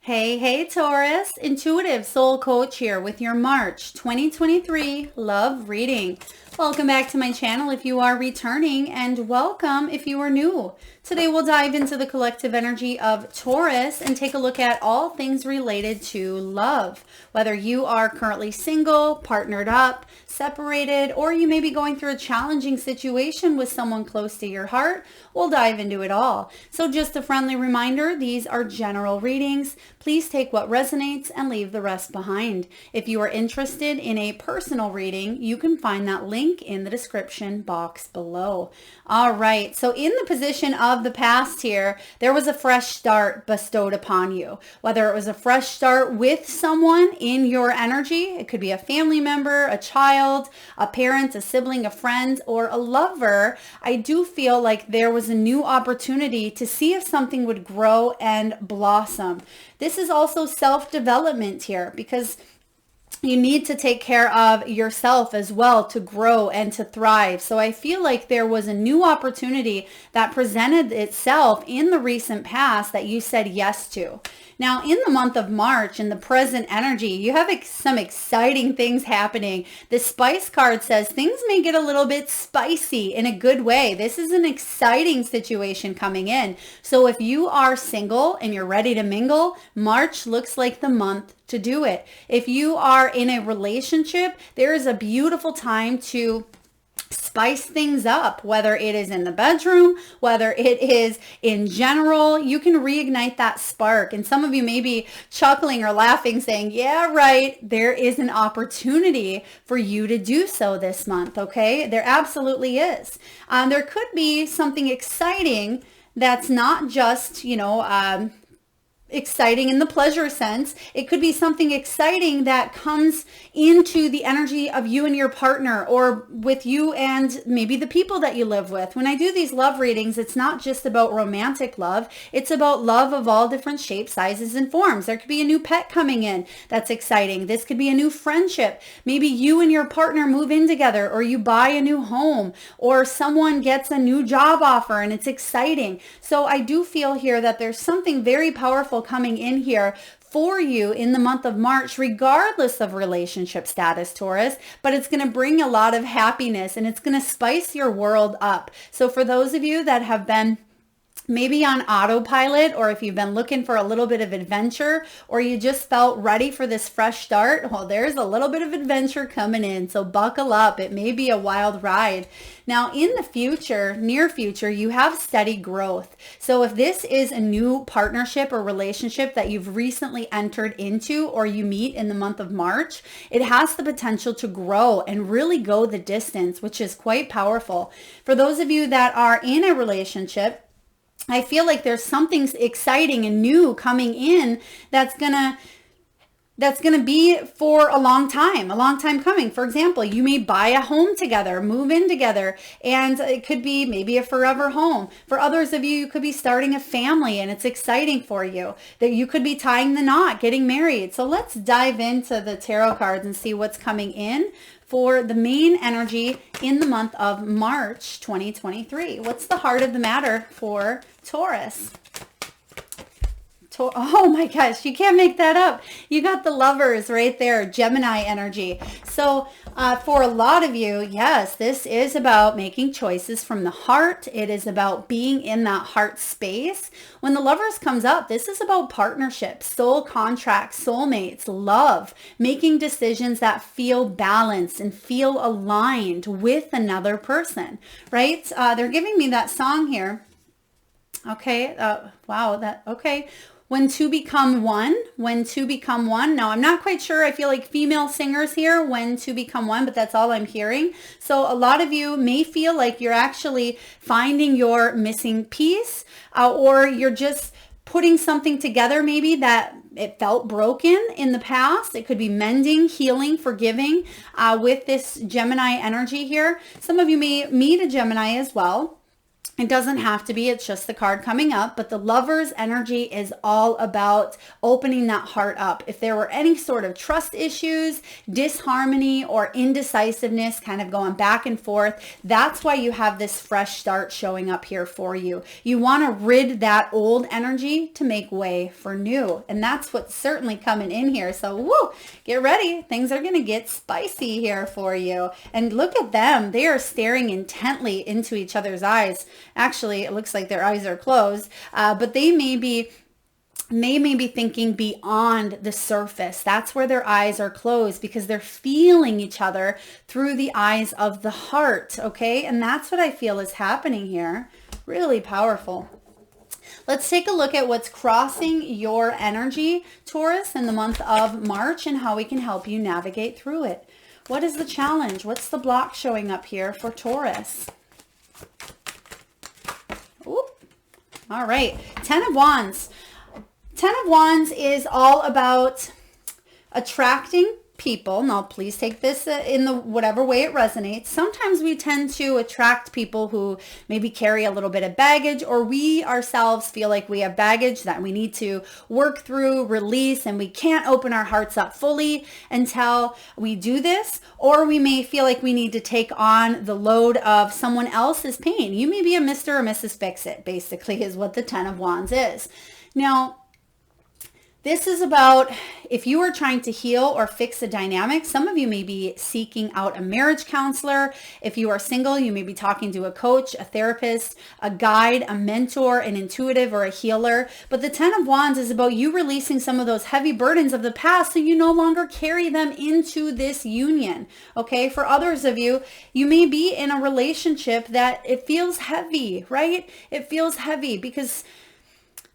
Hey, Taurus, intuitive soul coach here with your March 2023 love reading. Welcome back to my channel if you are returning, and welcome if you are new. Today we'll dive into the collective energy of Taurus and take a look at all things related to love. Whether you are currently single, partnered up, separated, or you may be going through a challenging situation with someone close to your heart, we'll dive into it all. So just a friendly reminder, these are general readings. Please take what resonates and leave the rest behind. If you are interested in a personal reading, you can find that link in the description box below. All right, so in the position of the past here, there was a fresh start bestowed upon you. Whether it was a fresh start with someone in your energy, it could be a family member, a child, a parent, a sibling, a friend, or a lover. I do feel like there was a new opportunity to see if something would grow and blossom. This is also self-development here because you need to take care of yourself as well to grow and to thrive. So I feel like there was a new opportunity that presented itself in the recent past that you said yes to. Now, in the month of March, in the present energy, you have some exciting things happening. The Spice card says things may get a little bit spicy in a good way. This is an exciting situation coming in. So if you are single and you're ready to mingle, March looks like the month to do it. If you are in a relationship, there is a beautiful time to spice things up, whether it is in the bedroom, whether it is in general. You can reignite that spark. And some of you may be chuckling or laughing saying, yeah, right, there is an opportunity for you to do so this month, okay? There absolutely is. There could be something exciting that's not just, exciting in the pleasure sense. It could be something exciting that comes into the energy of you and your partner, or with you and maybe the people that you live with. When I do these love readings, it's not just about romantic love. It's about love of all different shapes, sizes, and forms. There could be a new pet coming in that's exciting. This could be a new friendship. Maybe you and your partner move in together, or you buy a new home, or someone gets a new job offer and it's exciting. So I do feel here that there's something very powerful coming in here for you in the month of March, regardless of relationship status, Taurus, but it's going to bring a lot of happiness and it's going to spice your world up. So for those of you that have been maybe on autopilot, or if you've been looking for a little bit of adventure, or you just felt ready for this fresh start, well, there's a little bit of adventure coming in. So buckle up. It may be a wild ride. Now, in the future, near future, you have steady growth. So if this is a new partnership or relationship that you've recently entered into, or you meet in the month of March, it has the potential to grow and really go the distance, which is quite powerful. For those of you that are in a relationship, I feel like there's something exciting and new coming in that's gonna be for a long time coming. For example, you may buy a home together, move in together, and it could be maybe a forever home. For others of you, you could be starting a family and it's exciting for you. That you could be tying the knot, getting married. So let's dive into the tarot cards and see what's coming in for the main energy in the month of March 2023. What's the heart of the matter for Taurus? Oh my gosh, you can't make that up. You got the Lovers right there, Gemini energy. So for a lot of you, yes, this is about making choices from the heart. It is about being in that heart space. When the Lovers comes up, this is about partnerships, soul contracts, soulmates, love, making decisions that feel balanced and feel aligned with another person, right? They're giving me that song here. Okay, okay. When two become one. Now, I'm not quite sure. I feel like female singers here, when two become one, but that's all I'm hearing. So a lot of you may feel like you're actually finding your missing piece, or you're just putting something together maybe that it felt broken in the past. It could be mending, healing, forgiving with this Gemini energy here. Some of you may meet a Gemini as well. It doesn't have to be, it's just the card coming up, but the Lover's energy is all about opening that heart up. If there were any sort of trust issues, disharmony, or indecisiveness kind of going back and forth, that's why you have this fresh start showing up here for you. You want to rid that old energy to make way for new. And that's what's certainly coming in here. So woo, get ready. Things are going to get spicy here for you. And look at them. They are staring intently into each other's eyes. Actually, it looks like their eyes are closed, but they may be thinking beyond the surface. That's where their eyes are closed because they're feeling each other through the eyes of the heart, okay? And that's what I feel is happening here. Really powerful. Let's take a look at what's crossing your energy, Taurus, in the month of March and how we can help you navigate through it. What is the challenge? What's the block showing up here for Taurus? Ooh. All right. 10 of Wands. 10 of Wands is all about attracting people. Now, please take this in the whatever way it resonates. Sometimes we tend to attract people who maybe carry a little bit of baggage, or we ourselves feel like we have baggage that we need to work through, release, and we can't open our hearts up fully until we do this. Or we may feel like we need to take on the load of someone else's pain. You may be a Mr. or Mrs. Fix-It, basically, is what the 10 of Wands is. Now, this is about if you are trying to heal or fix a dynamic. Some of you may be seeking out a marriage counselor. If you are single, you may be talking to a coach, a therapist, a guide, a mentor, an intuitive, or a healer. But the 10 of Wands is about you releasing some of those heavy burdens of the past so you no longer carry them into this union. Okay, for others of you, you may be in a relationship that it feels heavy, right? It feels heavy because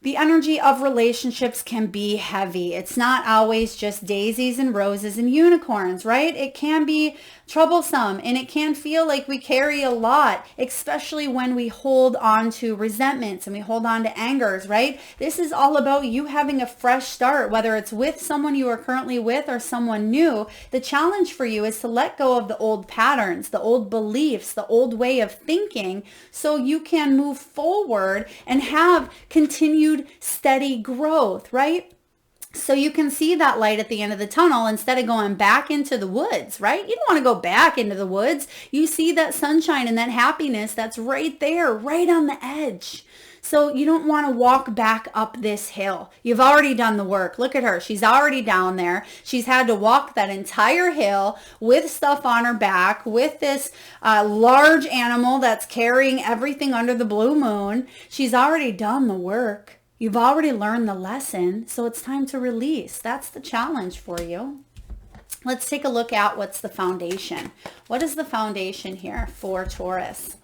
the energy of relationships can be heavy. It's not always just daisies and roses and unicorns, right? It can be troublesome and it can feel like we carry a lot, especially when we hold on to resentments and we hold on to angers, right? This is all about you having a fresh start, whether it's with someone you are currently with or someone new. The challenge for you is to let go of the old patterns, the old beliefs, the old way of thinking, so you can move forward and have continued steady growth, right? So you can see that light at the end of the tunnel instead of going back into the woods, right? You don't want to go back into the woods. You see that sunshine and that happiness that's right there, right on the edge. So you don't want to walk back up this hill. You've already done the work. Look at her. She's already down there. She's had to walk that entire hill with stuff on her back, with this large animal that's carrying everything under the blue moon. She's already done the work. You've already learned the lesson, so it's time to release. That's the challenge for you. Let's take a look at what's the foundation. What is the foundation here for Taurus?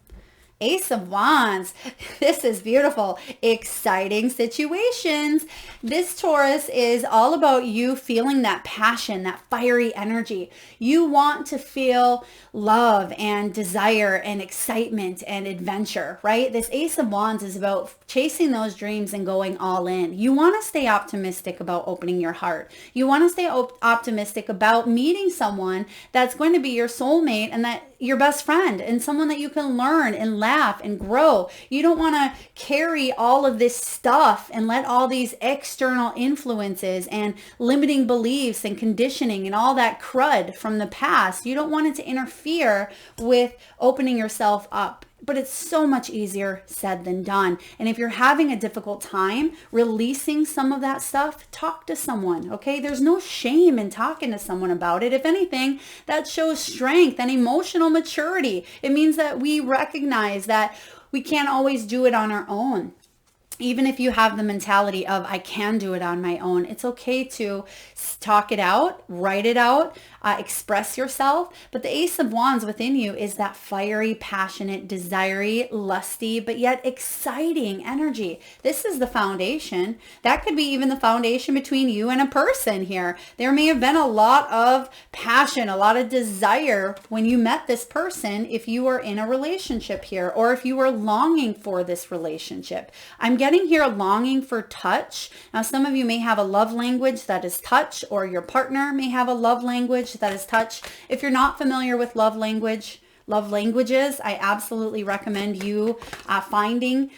Ace of Wands. This is beautiful. Exciting situations. This Taurus is all about you feeling that passion, that fiery energy. You want to feel love and desire and excitement and adventure, right? This Ace of Wands is about chasing those dreams and going all in. You want to stay optimistic about opening your heart. You want to stay optimistic about meeting someone that's going to be your soulmate and that your best friend and someone that you can learn and laugh and grow. You don't want to carry all of this stuff and let all these external influences and limiting beliefs and conditioning and all that crud from the past. You don't want it to interfere with opening yourself up. But it's so much easier said than done. And if you're having a difficult time releasing some of that stuff, talk to someone, okay? There's no shame in talking to someone about it. If anything, that shows strength and emotional maturity. It means that we recognize that we can't always do it on our own. Even if you have the mentality of, I can do it on my own, it's okay to talk it out, write it out, express yourself. But the Ace of Wands within you is that fiery, passionate, desire-y, lusty, but yet exciting energy. This is the foundation. That could be even the foundation between you and a person here. There may have been a lot of passion, a lot of desire when you met this person if you were in a relationship here, or if you were longing for this relationship. I'm getting here longing for touch. Now, some of you may have a love language that is touch, or your partner may have a love language that is touch. If you're not familiar with love language, love languages. I absolutely recommend you finding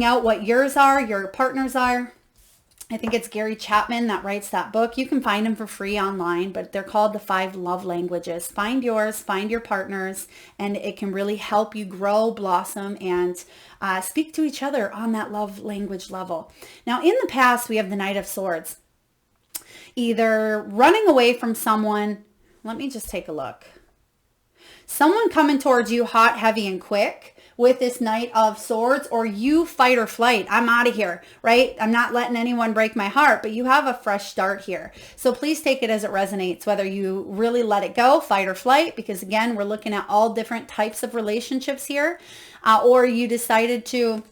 out what yours are, your partners are. I think it's Gary Chapman that writes that book. You can find them for free online, but they're called the 5 love languages. Find yours, find your partners, and it can really help you grow, blossom, and speak to each other on that love language level. Now, in the past, we have the Knight of Swords. Either running away from someone, let me just take a look. Someone coming towards you hot, heavy, and quick with this Knight of Swords, or you fight or flight. I'm out of here, right? I'm not letting anyone break my heart, but you have a fresh start here. So please take it as it resonates, whether you really let it go, fight or flight, because again, we're looking at all different types of relationships here, or you decided to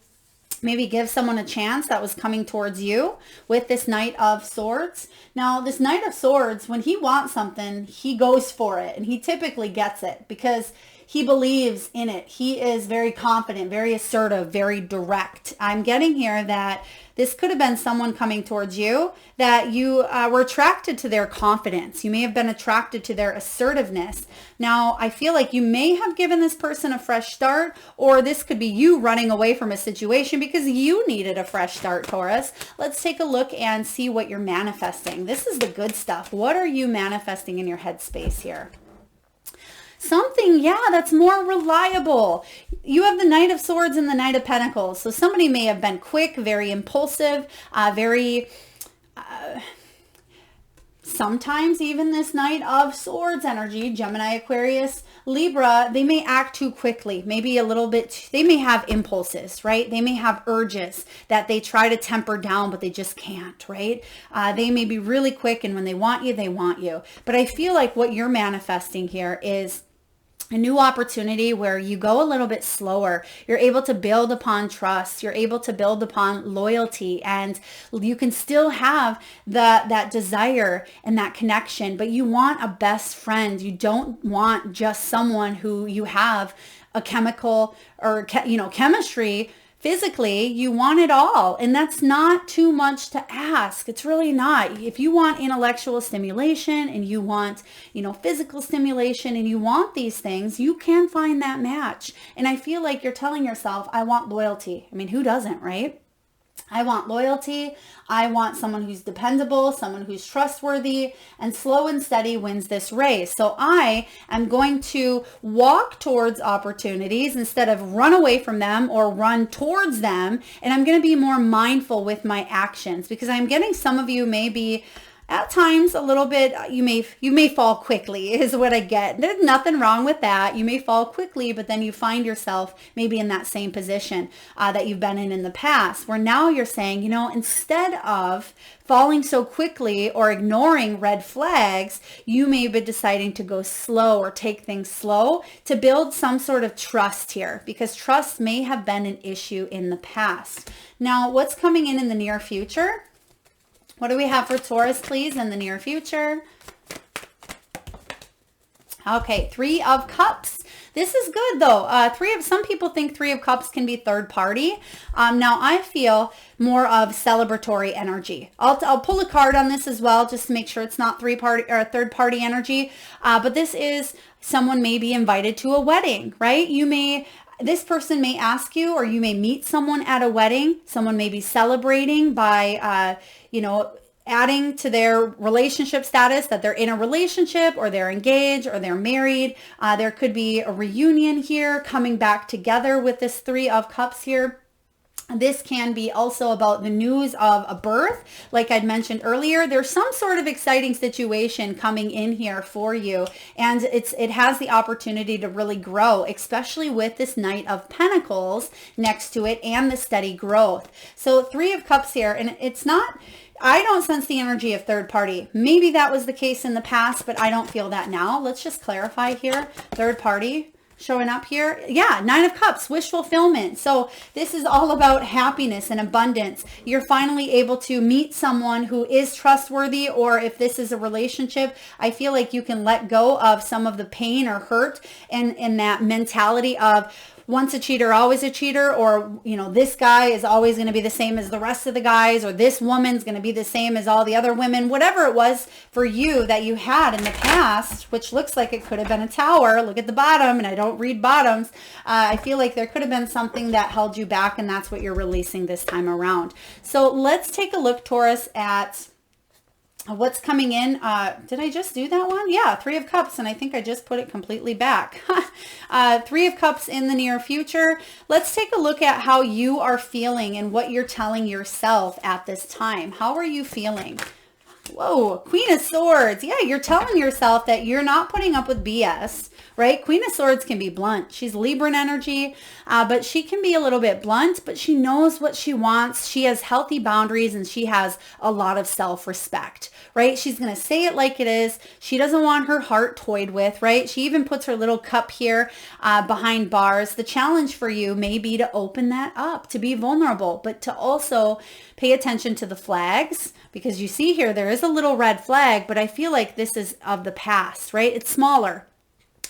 maybe give someone a chance that was coming towards you with this Knight of Swords. Now, this Knight of Swords, when he wants something, he goes for it, and he typically gets it because he believes in it. He is very confident, very assertive, very direct. I'm getting here that this could have been someone coming towards you that you were attracted to their confidence. You may have been attracted to their assertiveness. Now, I feel like you may have given this person a fresh start, or this could be you running away from a situation because you needed a fresh start, Taurus. Let's take a look and see what you're manifesting. This is the good stuff. What are you manifesting in your headspace here? Something, yeah, that's more reliable. You have the Knight of Swords and the Knight of Pentacles. So somebody may have been quick, very impulsive, sometimes even this Knight of Swords energy, Gemini, Aquarius, Libra, they may act too quickly, maybe a little bit, they may have impulses, right? They may have urges that they try to temper down, but they just can't, right? They may be really quick, and when they want you, they want you. But I feel like what you're manifesting here is a new opportunity where you go a little bit slower. You're able to build upon trust. You're able to build upon loyalty, and you can still have that desire and that connection, but you want a best friend. You don't want just someone who you have a chemical or, chemistry. Physically, you want it all, and that's not too much to ask. It's really not. If you want intellectual stimulation and you want, physical stimulation, and you want these things, you can find that match. And I feel like you're telling yourself, I want loyalty. I mean, who doesn't, right? I want loyalty. I want someone who's dependable, someone who's trustworthy, and slow and steady wins this race. So I am going to walk towards opportunities instead of run away from them or run towards them. And I'm going to be more mindful with my actions, because I'm getting some of you may be at times a little bit, you may fall quickly is what I get. There's nothing wrong with that. You may fall quickly, but then you find yourself maybe in that same position that you've been in the past, where now you're saying, instead of falling so quickly or ignoring red flags, you may be deciding to go slow or take things slow to build some sort of trust here, because trust may have been an issue in the past. Now, what's coming in the near future? What do we have for Taurus, please, in the near future? Okay, 3 of Cups. This is good, though. Some people think 3 of Cups can be third party. Now, I feel more of celebratory energy. I'll pull a card on this as well, just to make sure it's not third party energy. But this is someone may be invited to a wedding, right? This person may ask you, or you may meet someone at a wedding. Someone may be celebrating by, adding to their relationship status that they're in a relationship, or they're engaged, or they're married. There could be a reunion here, coming back together with this 3 of Cups here. This can be also about the news of a birth. Like I'd mentioned earlier, there's some sort of exciting situation coming in here for you. And it has the opportunity to really grow, especially with this Knight of Pentacles next to it and the steady growth. So 3 of Cups here, and I don't sense the energy of third party. Maybe that was the case in the past, but I don't feel that now. Let's just clarify here. Third party showing up here. Yeah, 9 of Cups, wish fulfillment. So this is all about happiness and abundance. You're finally able to meet someone who is trustworthy, or if this is a relationship, I feel like you can let go of some of the pain or hurt and that mentality of, once a cheater, always a cheater, or, you know, this guy is always going to be the same as the rest of the guys, or this woman's going to be the same as all the other women, whatever it was for you that you had in the past, which looks like it could have been a tower. Look at the bottom, and I don't read bottoms. I feel like there could have been something that held you back, and that's what you're releasing this time around. So let's take a look, Taurus, at what's coming in. Did I just do that one? Yeah, Three of Cups, and I think I just put it completely back. Three of Cups in the near future. Let's take a look at how you are feeling and what you're telling yourself at this time. How are you feeling? Whoa, Queen of Swords. Yeah, you're telling yourself that you're not putting up with BS, right? Queen of Swords can be blunt. She's Libran energy, but she can be a little bit blunt, but she knows what she wants. She has healthy boundaries, and she has a lot of self-respect, right? She's going to say it like it is. She doesn't want her heart toyed with, right? She even puts her little cup here behind bars. The challenge for you may be to open that up, to be vulnerable, but to also pay attention to the flags, because you see here, there is a little red flag, but I feel like this is of the past, right? It's smaller,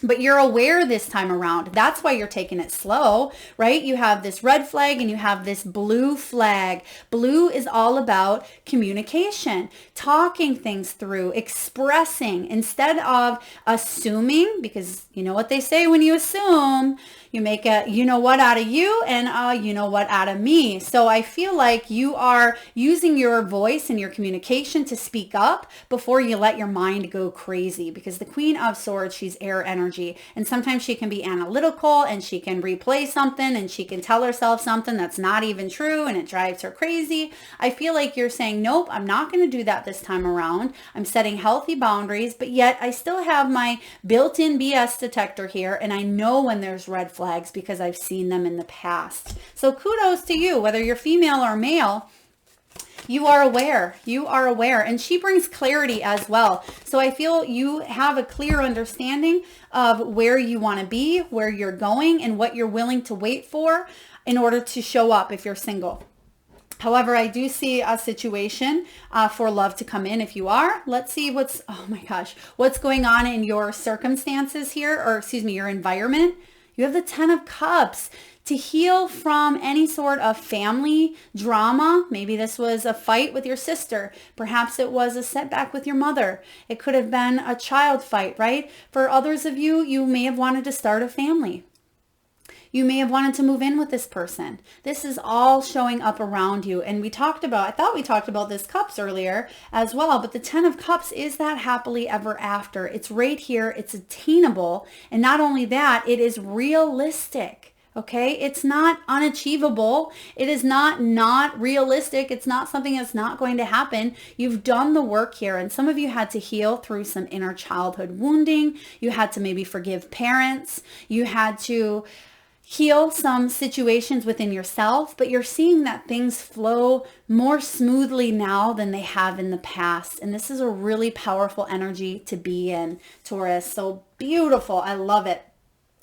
but you're aware this time around. That's why you're taking it slow, right? You have this red flag and you have this blue flag. Blue is all about communication, talking things through, expressing instead of assuming, because you know what they say when you assume, you make a you know what out of you and a you know what out of me. So I feel like you are using your voice and your communication to speak up before you let your mind go crazy, because the Queen of Swords, she's air energy, and sometimes she can be analytical and she can replay something and she can tell herself something that's not even true and it drives her crazy. I feel like you're saying, nope, I'm not going to do that this time around. I'm setting healthy boundaries, but yet I still have my built-in BS detector here, and I know when there's red flags because I've seen them in the past. So kudos to you, whether you're female or male. You are aware. You are aware. And she brings clarity as well. So I feel you have a clear understanding of where you want to be, where you're going, and what you're willing to wait for in order to show up if you're single. However, I do see a situation for love to come in if you are. Let's see what's going on in your circumstances here, or excuse me, your environment. You have the Ten of Cups. To heal from any sort of family drama. Maybe this was a fight with your sister. Perhaps it was a setback with your mother. It could have been a child fight, right? For others of you, you may have wanted to start a family. You may have wanted to move in with this person. This is all showing up around you. And I thought we talked about this Cups earlier as well, but the Ten of Cups is that happily ever after. It's right here. It's attainable. And not only that, it is realistic. Okay, it's not unachievable. It is not realistic. It's not something that's not going to happen. You've done the work here, and some of you had to heal through some inner childhood wounding. You had to maybe forgive parents. You had to heal some situations within yourself, but you're seeing that things flow more smoothly now than they have in the past. And this is a really powerful energy to be in, Taurus. So beautiful. I love it.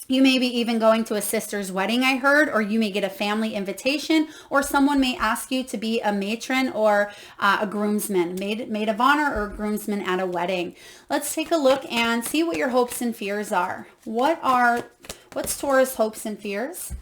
You may be even going to a sister's wedding, I heard, or you may get a family invitation, or someone may ask you to be a matron or a groomsman, maid of honor or groomsman at a wedding. Let's take a look and see what your hopes and fears are. What's Taurus hopes and fears?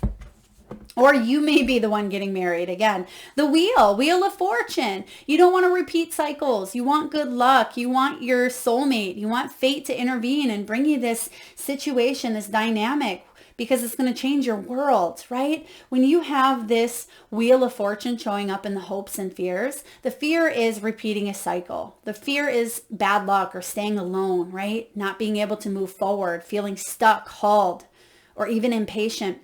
Or you may be the one getting married. Again, the wheel of fortune. You don't want to repeat cycles. You want good luck. You want your soulmate. You want fate to intervene and bring you this situation, this dynamic, because it's going to change your world, right? When you have this wheel of fortune showing up in the hopes and fears, the fear is repeating a cycle. The fear is bad luck or staying alone, right? Not being able to move forward, feeling stuck, hauled, or even impatient.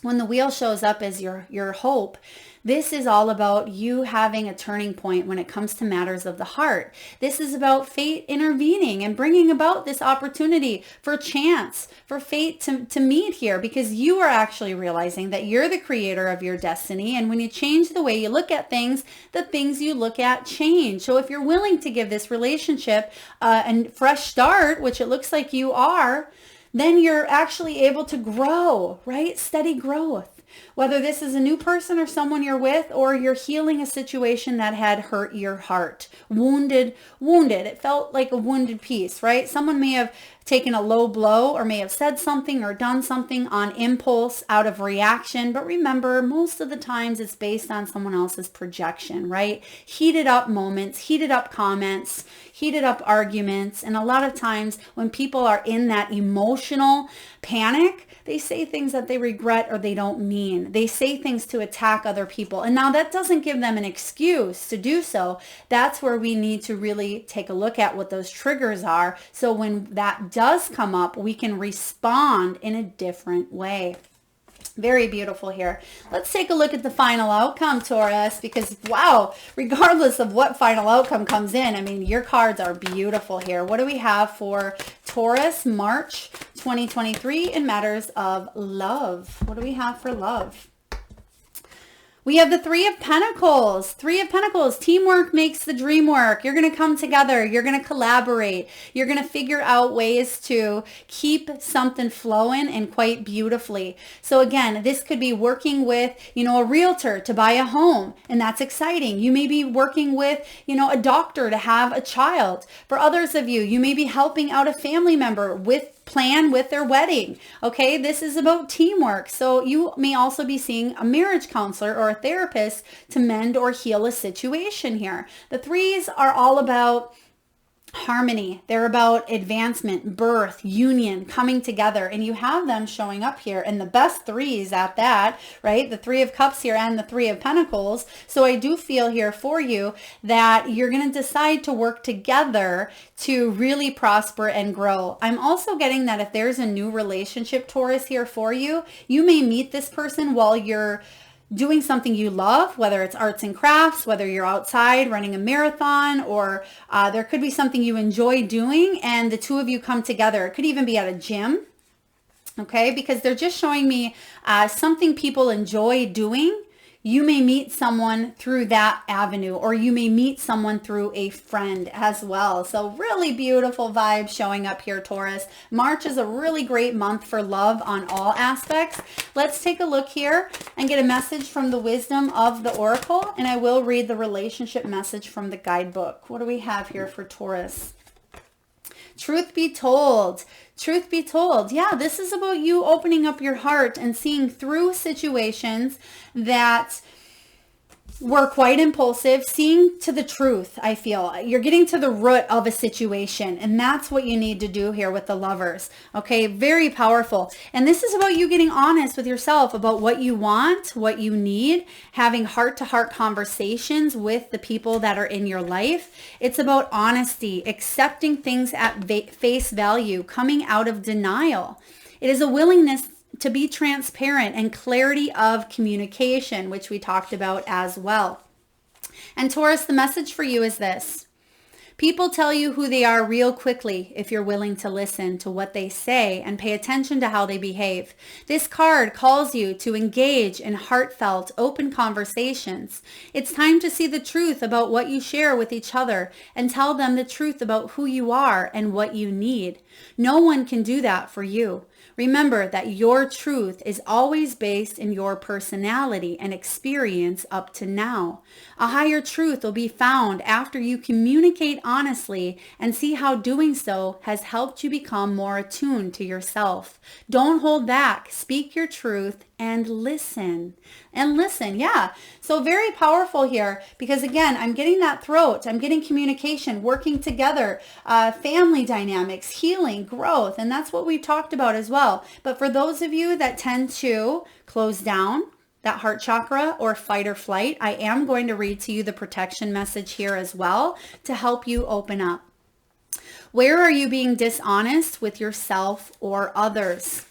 When the wheel shows up as your hope, this is all about you having a turning point when it comes to matters of the heart. This is about fate intervening and bringing about this opportunity for chance, for fate to meet here, because you are actually realizing that you're the creator of your destiny. And when you change the way you look at things, the things you look at change. So if you're willing to give this relationship a fresh start, which it looks like you are, then you're actually able to grow, right? Steady growth. Whether this is a new person or someone you're with, or you're healing a situation that had hurt your heart. Wounded. It felt like a wounded piece, right? Someone may have taken a low blow or may have said something or done something on impulse out of reaction. But remember, most of the times it's based on someone else's projection, right? Heated up moments, heated up comments, heated up arguments. And a lot of times when people are in that emotional panic, they say things that they regret or they don't mean. They say things to attack other people. And now that doesn't give them an excuse to do so. That's where we need to really take a look at what those triggers are. So when that does come up, we can respond in a different way. Very beautiful here. Let's take a look at the final outcome, Taurus, because wow, regardless of what final outcome comes in, I mean, your cards are beautiful here. What do we have for Taurus, March 2023 in matters of love? What do we have for love? We have the Three of Pentacles. Three of Pentacles. Teamwork makes the dream work. You're going to come together. You're going to collaborate. You're going to figure out ways to keep something flowing and quite beautifully. So again, this could be working with, a realtor to buy a home, and that's exciting. You may be working with, a doctor to have a child. For others of you, you may be helping out a family member with their wedding. Okay, this is about teamwork. So you may also be seeing a marriage counselor or a therapist to mend or heal a situation here. The threes are all about harmony. They're about advancement, birth, union, coming together, and you have them showing up here, and the best threes at that, right? The Three of Cups here and the Three of Pentacles. So I do feel here for you that you're going to decide to work together to really prosper and grow. I'm also getting that if there's a new relationship, Taurus, here for you, you may meet this person while you're doing something you love, whether it's arts and crafts, whether you're outside running a marathon, or there could be something you enjoy doing and the two of you come together. It could even be at a gym, okay? Because they're just showing me something people enjoy doing. You may meet someone through that avenue, or you may meet someone through a friend as well. So really beautiful vibes showing up here, Taurus. March is a really great month for love on all aspects. Let's take a look here and get a message from the wisdom of the Oracle, and I will read the relationship message from the guidebook. What do we have here for Taurus? Truth be told. Truth be told. Yeah, this is about you opening up your heart and seeing through situations that were quite impulsive, seeing to the truth. I feel you're getting to the root of a situation, and that's what you need to do here with the Lovers. Okay, very powerful. And this is about you getting honest with yourself about what you want, what you need, having heart-to-heart conversations with the people that are in your life. It's about honesty, accepting things at face value, coming out of denial. It is a willingness to be transparent and clarity of communication, which we talked about as well. And Taurus, the message for you is this. People tell you who they are real quickly if you're willing to listen to what they say and pay attention to how they behave. This card calls you to engage in heartfelt, open conversations. It's time to see the truth about what you share with each other and tell them the truth about who you are and what you need. No one can do that for you. Remember that your truth is always based in your personality and experience up to now. A higher truth will be found after you communicate honestly and see how doing so has helped you become more attuned to yourself. Don't hold back. Speak your truth and listen. And listen, yeah. So very powerful here because again, I'm getting that throat. I'm getting communication, working together, family dynamics, healing, growth. And that's what we talked about as well. But for those of you that tend to close down that heart chakra or fight or flight, I am going to read to you the protection message here as well to help you open up. Where are you being dishonest with yourself or others?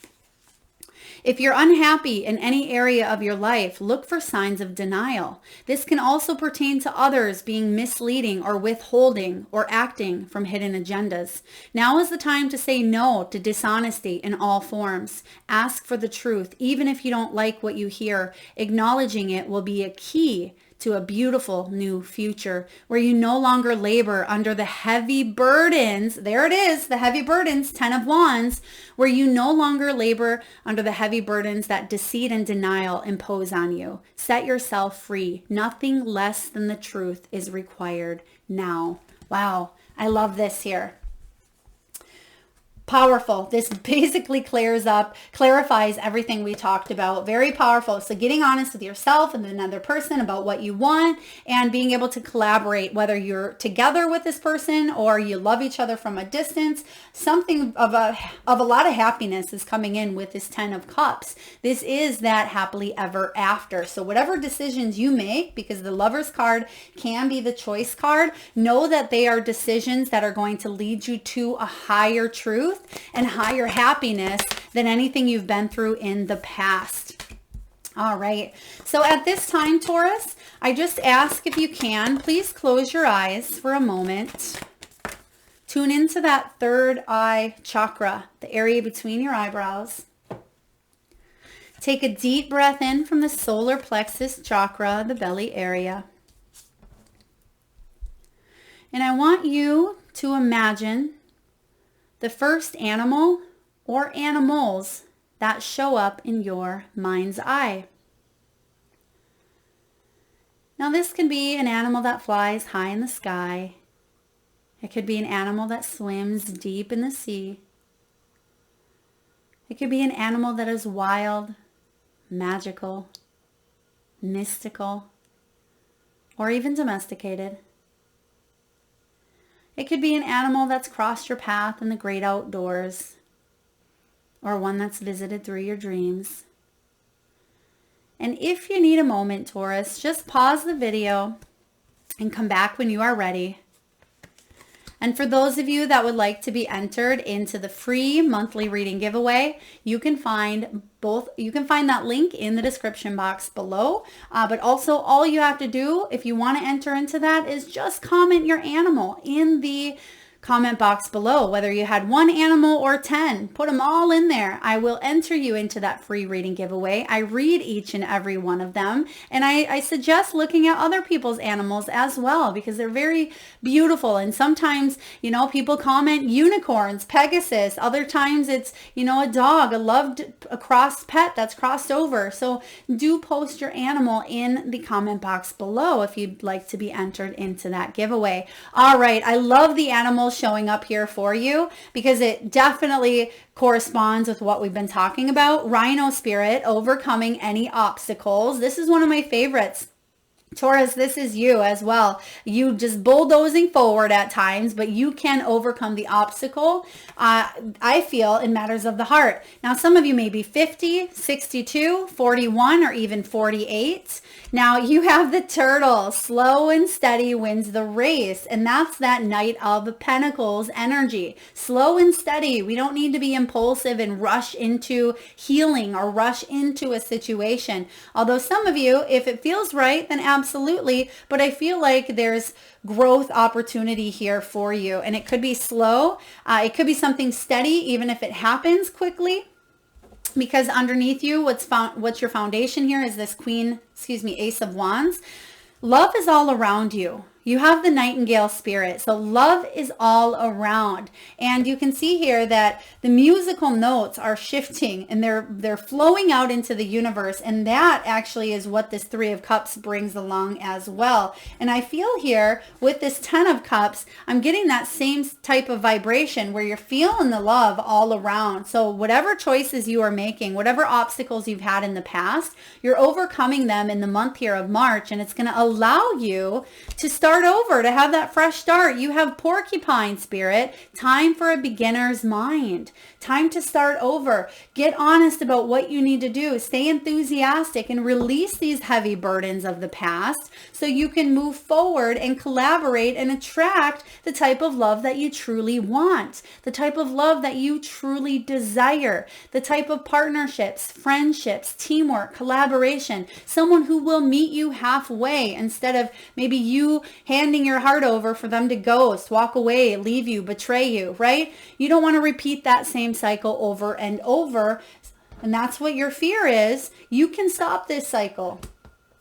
If you're unhappy in any area of your life, look for signs of denial. This can also pertain to others being misleading or withholding or acting from hidden agendas. Now is the time to say no to dishonesty in all forms. Ask for the truth, even if you don't like what you hear. Acknowledging it will be a key to a beautiful new future where you no longer labor under the heavy burdens. There it is, the heavy burdens, 10 of Wands, where you no longer labor under the heavy burdens that deceit and denial impose on you. Set yourself free. Nothing less than the truth is required now. Wow, I love this here. Powerful. This basically clarifies everything we talked about. Very powerful. So getting honest with yourself and another person about what you want and being able to collaborate, whether you're together with this person or you love each other from a distance. Something of a lot of happiness is coming in with this 10 of Cups. This is that happily ever after. So whatever decisions you make, because the Lover's card can be the choice card, know that they are decisions that are going to lead you to a higher truth and higher happiness than anything you've been through in the past. All right. So at this time, Taurus, I just ask if you can, please close your eyes for a moment. Tune into that third eye chakra, the area between your eyebrows. Take a deep breath in from the solar plexus chakra, the belly area. And I want you to imagine the first animal or animals that show up in your mind's eye. Now this can be an animal that flies high in the sky. It could be an animal that swims deep in the sea. It could be an animal that is wild, magical, mystical, or even domesticated. It could be an animal that's crossed your path in the great outdoors, or one that's visited through your dreams. And if you need a moment, Taurus, just pause the video and come back when you are ready. And for those of you that would like to be entered into the free monthly reading giveaway, you can find that link in the description box below. But also all you have to do if you want to enter into that is just comment your animal in the comment box below, whether you had 1 animal or 10, put them all in there. I will enter you into that free reading giveaway. I read each and every one of them, and I suggest looking at other people's animals as well because they're very beautiful. And sometimes, people comment unicorns, Pegasus. Other times it's, a dog, a crossed pet that's crossed over. So do post your animal in the comment box below if you'd like to be entered into that giveaway. All right. I love the animals showing up here for you because it definitely corresponds with what we've been talking about. Rhino spirit, overcoming any obstacles. This is one of my favorites. Taurus, this is you as well. You just bulldozing forward at times, but you can overcome the obstacle, I feel, in matters of the heart. Now, some of you may be 50, 62, 41, or even 48. Now, you have the turtle. Slow and steady wins the race, and that's that Knight of Pentacles energy. Slow and steady. We don't need to be impulsive and rush into healing or rush into a situation. Although some of you, if it feels right, then absolutely, but I feel like there's growth opportunity here for you, and it could be slow. It could be something steady, even if it happens quickly, because underneath you, what's your foundation here is this Ace of Wands. Love is all around you. You have the nightingale spirit. So love is all around. And you can see here that the musical notes are shifting and they're flowing out into the universe. And that actually is what this 3 of Cups brings along as well. And I feel here with this 10 of Cups, I'm getting that same type of vibration where you're feeling the love all around. So whatever choices you are making, whatever obstacles you've had in the past, you're overcoming them in the month here of March. And it's going to allow you to start over, to have that fresh start. You have porcupine spirit, time for a beginner's mind, time to start over. Get honest about what you need to do. Stay enthusiastic and release these heavy burdens of the past so you can move forward and collaborate and attract the type of love that you truly want, the type of love that you truly desire, the type of partnerships, friendships, teamwork, collaboration, someone who will meet you halfway instead of maybe you handing your heart over for them to ghost, walk away, leave you, betray you, right? You don't want to repeat that same cycle over and over. And that's what your fear is. You can stop this cycle.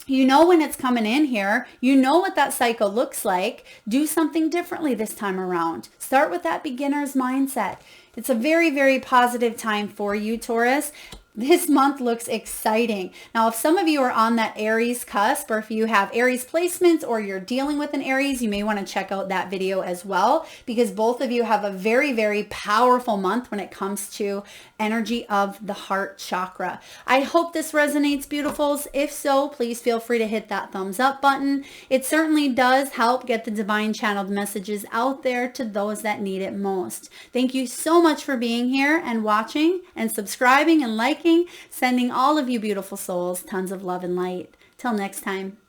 You know when it's coming in here. You know what that cycle looks like. Do something differently this time around. Start with that beginner's mindset. It's a very, very positive time for you, Taurus. This month looks exciting. Now, if some of you are on that Aries cusp, or if you have Aries placements or you're dealing with an Aries, you may want to check out that video as well, because both of you have a very, very powerful month when it comes to energy of the heart chakra. I hope this resonates, beautifuls. If so, please feel free to hit that thumbs up button. It certainly does help get the divine channeled messages out there to those that need it most. Thank you so much for being here and watching and subscribing and liking. Sending all of you beautiful souls tons of love and light. Till next time.